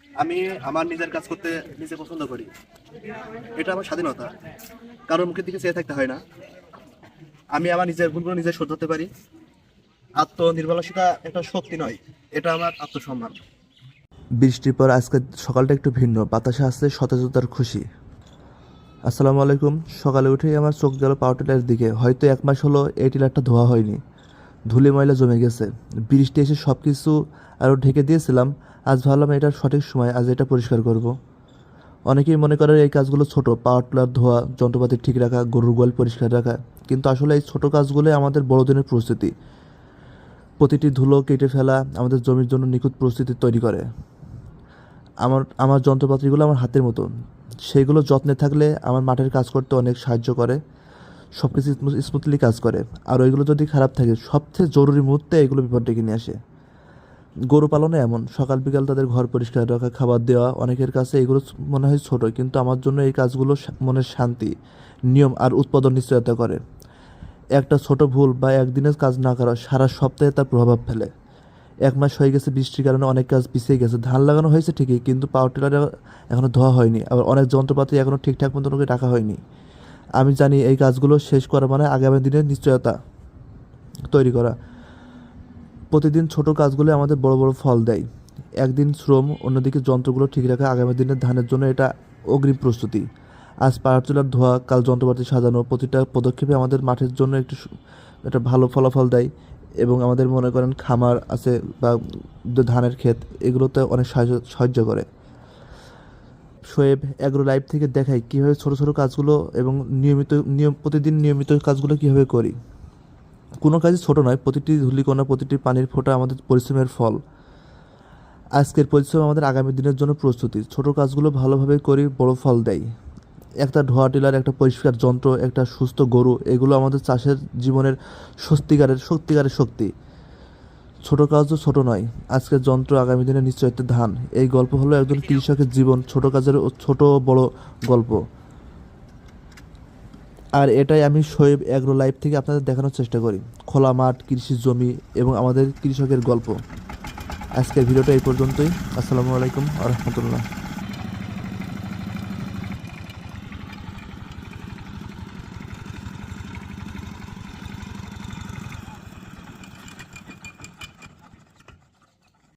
আমি আমার নিজের কাজ করতে নিজে পছন্দ করি, এটা আমার স্বাধীনতা, কারোর মুখের দিকে চেয়ে থাকতে হয় না। আমি আমার নিজের ভুলগুলো নিজে শোধরাতে পারি। আত্মনির্ভরশীলতা একটা শক্তি নয়, এটা আমার আত্মসম্মান। বৃষ্টির পর আজকের সকালটা একটু ভিন্ন, বাতাসে আসছে সতেজতার খুশি। আসসালামু আলাইকুম। সকালে উঠেই আমার চোখ গেল পাওয়ার টিলারের দিকে। হয়তো 1 মাস হলো এই টিলারটা ধোয়া হয়নি, ধুলি ময়লা জমে গেছে। বৃষ্টি এসে সব কিছু আরও ঢেকে দিয়েছিলাম। আজ ভাবলাম এটার সঠিক সময়, আজ এটা পরিষ্কার করব। অনেকেই মনে করে এই কাজগুলো ছোট, পাওয়ার টিলার ধোয়া, যন্ত্রপাতি ঠিক রাখা, গরুর গোয়াল পরিষ্কার রাখা, কিন্তু আসলে এই ছোট কাজগুলোই আমাদের বড় দিনের প্রস্তুতি। প্রতিটি ধুলো কেটে ফেলা আমাদের জমির জন্য নিখুঁত প্রস্তুতি তৈরি করে। আমার আমার যন্ত্রপাতিগুলো আমার হাতের মতো, সেইগুলো যত্নে থাকলে আমার মাঠের কাজ করতে অনেক সাহায্য করে, সব কিছু স্মুথলি কাজ করে। আর ওইগুলো যদি খারাপ থাকে, সবচেয়ে জরুরি মুহূর্তে এগুলো বিপদ ডেকে নিয়ে আসে। গরু পালনে এমন, সকাল বিকাল তাদের ঘর পরিষ্কার রাখা, খাবার দেওয়া, অনেকের কাছে এগুলো মনে হয় ছোট, কিন্তু আমার জন্য এই কাজগুলো মনের শান্তি, নিয়ম আর উৎপাদন নিশ্চয়তা করে। একটা ছোট ভুল বা একদিনের কাজ না করা সারা সপ্তাহে তার প্রভাব ফেলে। 1 মাস হয়ে গেছে, বৃষ্টির কারণে অনেক কাজ পিছিয়ে গেছে। ধান লাগানো হয়েছে ঠিকই, কিন্তু পাওয়ার টিলার এখনও ধোয়া হয়নি, আবার অনেক যন্ত্রপাতি এখনও ঠিকঠাক মতো রাখা হয়নি। আমি জানি এই কাজগুলো শেষ করা মানে আগামী দিনের নিশ্চয়তা তৈরি করা। প্রতিদিন ছোট কাজগুলো আমাদের বড় বড় ফল দেয়। একদিন শ্রম, অন্যদিকে যন্ত্রগুলো ঠিক রাখা, আগামী দিনের ধানের জন্য এটা অগ্রিম প্রস্তুতি। আজ পাওয়ার টিলার ধোয়া, কাল যন্ত্রপাতি সাজানো, প্রতিটা পদক্ষেপে আমাদের মাঠের জন্য একটা ভালো ফলাফল দেয়। এবং আমাদের মনে করেন খামার আছে বা ধানের ক্ষেত, এগুলোতে অনেক সাহায্য করে। শোয়েব অ্যাগ্রো লাইভ থেকে দেখাই কীভাবে ছোট ছোট কাজগুলো এবং প্রতিদিন নিয়মিত কাজগুলো কীভাবে করি। কোনো কাজই ছোট নয়, প্রতিটি ধূলিকণা, প্রতিটি পানির ফোঁটা আমাদের পরিশ্রমের ফল। আজকের পরিশ্রম আমাদের আগামী দিনের জন্য প্রস্তুতি। ছোট কাজগুলো ভালোভাবে করি, বড় ফল দেয়। একটা ধোয়া টিলার, একটা পরিষ্কার যন্ত্র, একটা সুস্থ গরু, এগুলো আমাদের চাষের জীবনের সত্যিকারের শক্তি। ছোট কাজও ছোট নয়, আজকের যন্ত্র আগামী দিনে নিশ্চয়তা ধান। এই গল্প হলো একজন কৃষকের জীবন, ছোট কাজের ছোট ও বড় গল্প। আর এটাই আমি শোয়েব অ্যাগ্রো লাইভ থেকে আপনাদের দেখানোর চেষ্টা করি। খোলা মাঠ, কৃষি জমি এবং আমাদের কৃষকের গল্প। আজকের ভিডিওটা এই পর্যন্তই। আসসালামু আলাইকুম ওয়া রাহমাতুল্লাহ।